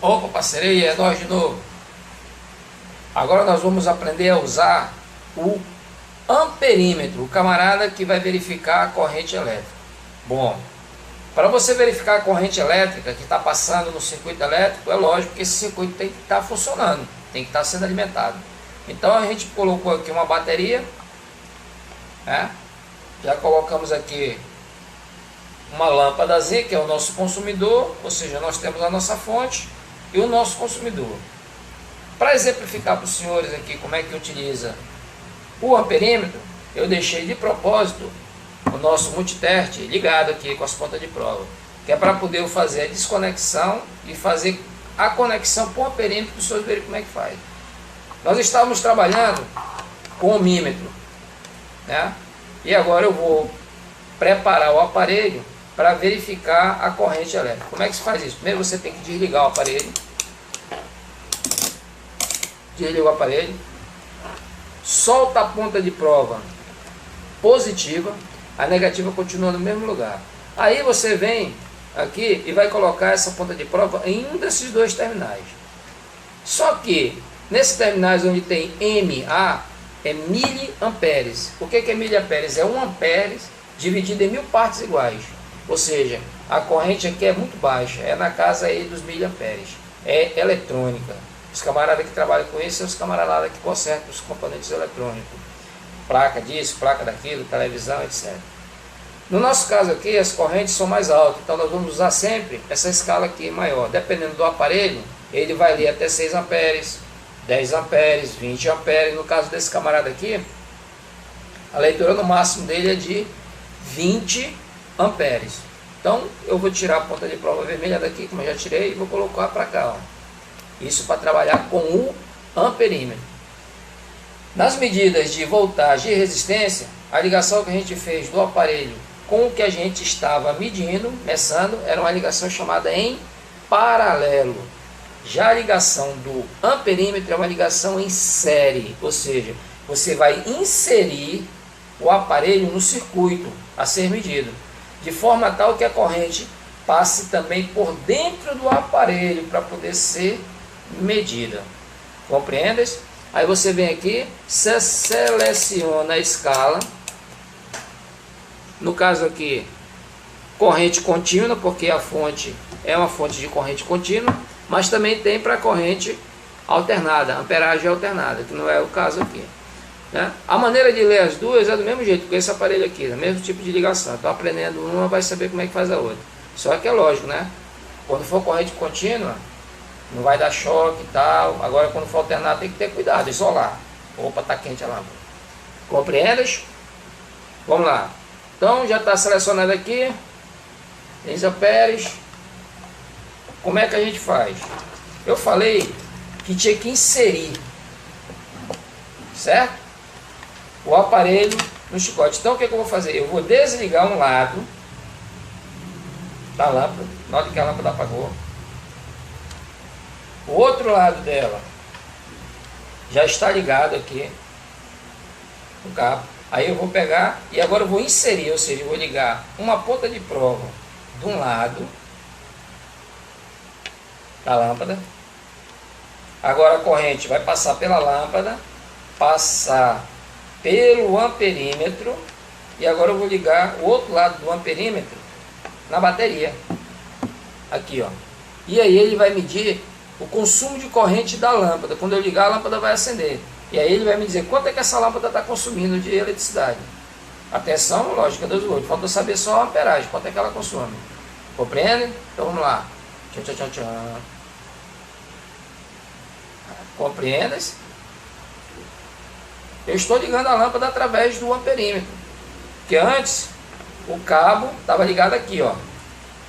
Opa, parceria, é nós de novo. Agora nós vamos aprender a usar o amperímetro, o camarada que vai verificar a corrente elétrica. Bom, para você verificar a corrente elétrica que está passando no circuito elétrico, é lógico que esse circuito tem que estar funcionando, tem que estar sendo alimentado. Então a gente colocou aqui uma bateria, né? Já colocamos aqui uma lâmpadazinha, que é o nosso consumidor, ou seja, nós temos a nossa fonte e o nosso consumidor. Para exemplificar para os senhores aqui como é que utiliza o amperímetro, eu deixei de propósito o nosso multitest ligado aqui com as pontas de prova, que é para poder eu fazer a desconexão e fazer a conexão com o amperímetro para os senhores verem como é que faz. Nós estávamos trabalhando com o mímetro, né? E agora eu vou preparar o aparelho para verificar a corrente elétrica. Como é que se faz isso? Primeiro você tem que desligar o aparelho. Desliga o aparelho. Solta a ponta de prova positiva. A negativa continua no mesmo lugar. Aí você vem aqui e vai colocar essa ponta de prova em um desses dois terminais. Só que nesses terminais onde tem MA é miliamperes. O que é miliamperes? É 1 ampere dividido em 1000 partes iguais. Ou seja, a corrente aqui é muito baixa, é na casa aí dos miliamperes. É eletrônica. Os camaradas que trabalham com isso são os camaradas que consertam os componentes eletrônicos. Placa disso, placa daquilo, televisão, etc. No nosso caso aqui, as correntes são mais altas, então nós vamos usar sempre essa escala aqui maior. Dependendo do aparelho, ele vai ler até 6 amperes, 10 amperes, 20 amperes. No caso desse camarada aqui, a leitura no máximo dele é de 20 amperes. Então eu vou tirar a ponta de prova vermelha daqui, como eu já tirei, e vou colocar para cá, ó. Isso para trabalhar com o amperímetro. Nas medidas de voltagem e resistência, a ligação que a gente fez do aparelho com o que a gente estava medindo, meçando, era uma ligação chamada em paralelo. Já a ligação do amperímetro é uma ligação em série, ou seja, você vai inserir o aparelho no circuito a ser medido, de forma tal que a corrente passe também por dentro do aparelho para poder ser medida. Compreendes? Aí você vem aqui, você seleciona a escala. No caso aqui, corrente contínua, porque a fonte é uma fonte de corrente contínua, mas também tem para corrente alternada, amperagem alternada, que não é o caso aqui, né? A maneira de ler as duas é do mesmo jeito, com esse aparelho aqui, no mesmo tipo de ligação. Estou aprendendo uma, vai saber como é que faz a outra. Só que é lógico, né? Quando for corrente contínua, não vai dar choque e tal. Agora quando for alternado tem que ter cuidado, isolar. Opa, tá quente a lâmpada. Compreendes? Vamos lá. Então já está selecionado aqui 10 amperes. Como é que a gente faz? Eu falei que tinha que inserir, certo? O aparelho no chicote. Então o que é que eu vou fazer? Eu vou desligar um lado da lâmpada. Note que a lâmpada apagou. O outro lado dela já está ligado aqui no cabo. Aí eu vou pegar e agora eu vou inserir, ou seja, eu vou ligar uma ponta de prova de um lado da lâmpada. Agora a corrente vai passar pela lâmpada, passar pelo amperímetro, e agora eu vou ligar o outro lado do amperímetro na bateria. Aqui, ó. E aí ele vai medir o consumo de corrente da lâmpada. Quando eu ligar, a lâmpada vai acender. E aí ele vai me dizer quanto é que essa lâmpada está consumindo de eletricidade. Atenção, lógica 2 volts. Falta saber só a amperagem, quanto é que ela consome. Compreende? Então vamos lá. Tchan, tchan, tchan, tchan. Compreendes? Eu estou ligando a lâmpada através do amperímetro. Porque antes o cabo estava ligado aqui, ó.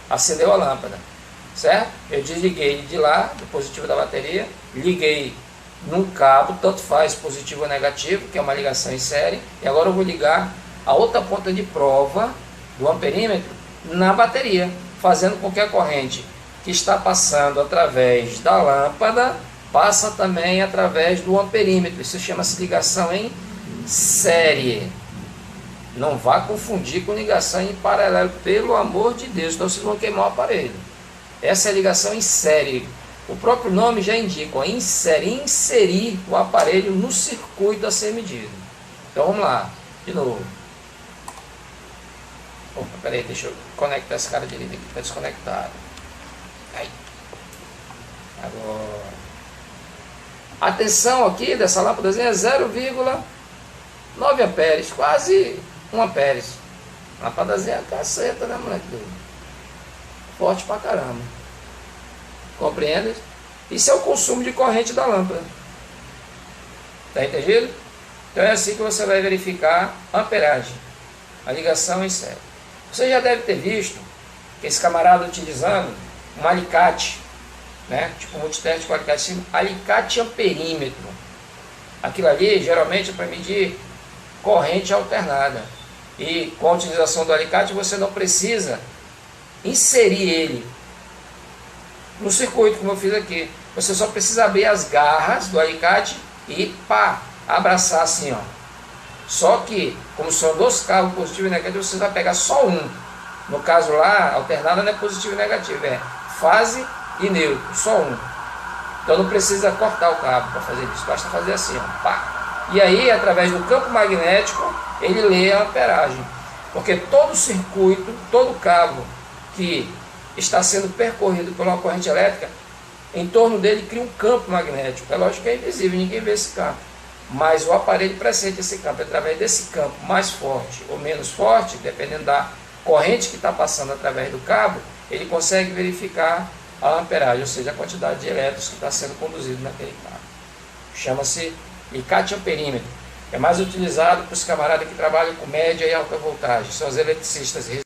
Acendeu a lâmpada. Certo? Eu desliguei de lá, do positivo da bateria, liguei num cabo, tanto faz positivo ou negativo, que é uma ligação em série, e agora eu vou ligar a outra ponta de prova do amperímetro na bateria, fazendo com que a corrente que está passando através da lâmpada passa também através do amperímetro. Isso chama-se ligação em série. Não vá confundir com ligação em paralelo, pelo amor de Deus, então vocês vão queimar o aparelho. Essa é a ligação em série. O próprio nome já indica, ó, inserir o aparelho no circuito a ser medido. Então vamos lá, de novo. Opa, peraí, deixa eu conectar esse cara direito aqui, está desconectado. Aí. Agora. A tensão aqui dessa lâmpadazinha é 0,9 amperes, quase 1 amperes. Lâmpadazinha é caceta, né, moleque? Forte pra caramba. Compreende? Isso é o consumo de corrente da lâmpada. Tá entendido? Então é assim que você vai verificar a amperagem, a ligação em série. Você já deve ter visto que esse camarada utilizando um alicate, né? Tipo um multiteste com alicate, alicate amperímetro. Aquilo ali geralmente é para medir corrente alternada. E com a utilização do alicate você não precisa inserir ele no circuito, como eu fiz aqui. Você só precisa abrir as garras do alicate e pá, abraçar assim, ó. Só que, como são dois cabos positivo e negativo, você vai pegar só um. No caso lá, alternada não é positivo e negativo, é fase e neutro, só um. Então não precisa cortar o cabo para fazer isso, basta fazer assim, ó, pá. E aí, através do campo magnético, ele lê a amperagem. Porque todo circuito, todo cabo que está sendo percorrido por uma corrente elétrica, em torno dele cria um campo magnético. É lógico que é invisível, ninguém vê esse campo. Mas o aparelho pressente esse campo. Através desse campo mais forte ou menos forte, dependendo da corrente que está passando através do cabo, ele consegue verificar a amperagem, ou seja, a quantidade de elétrons que está sendo conduzido naquele cabo. Chama-se alicate amperímetro. É mais utilizado para os camaradas que trabalham com média e alta voltagem. São os eletricistas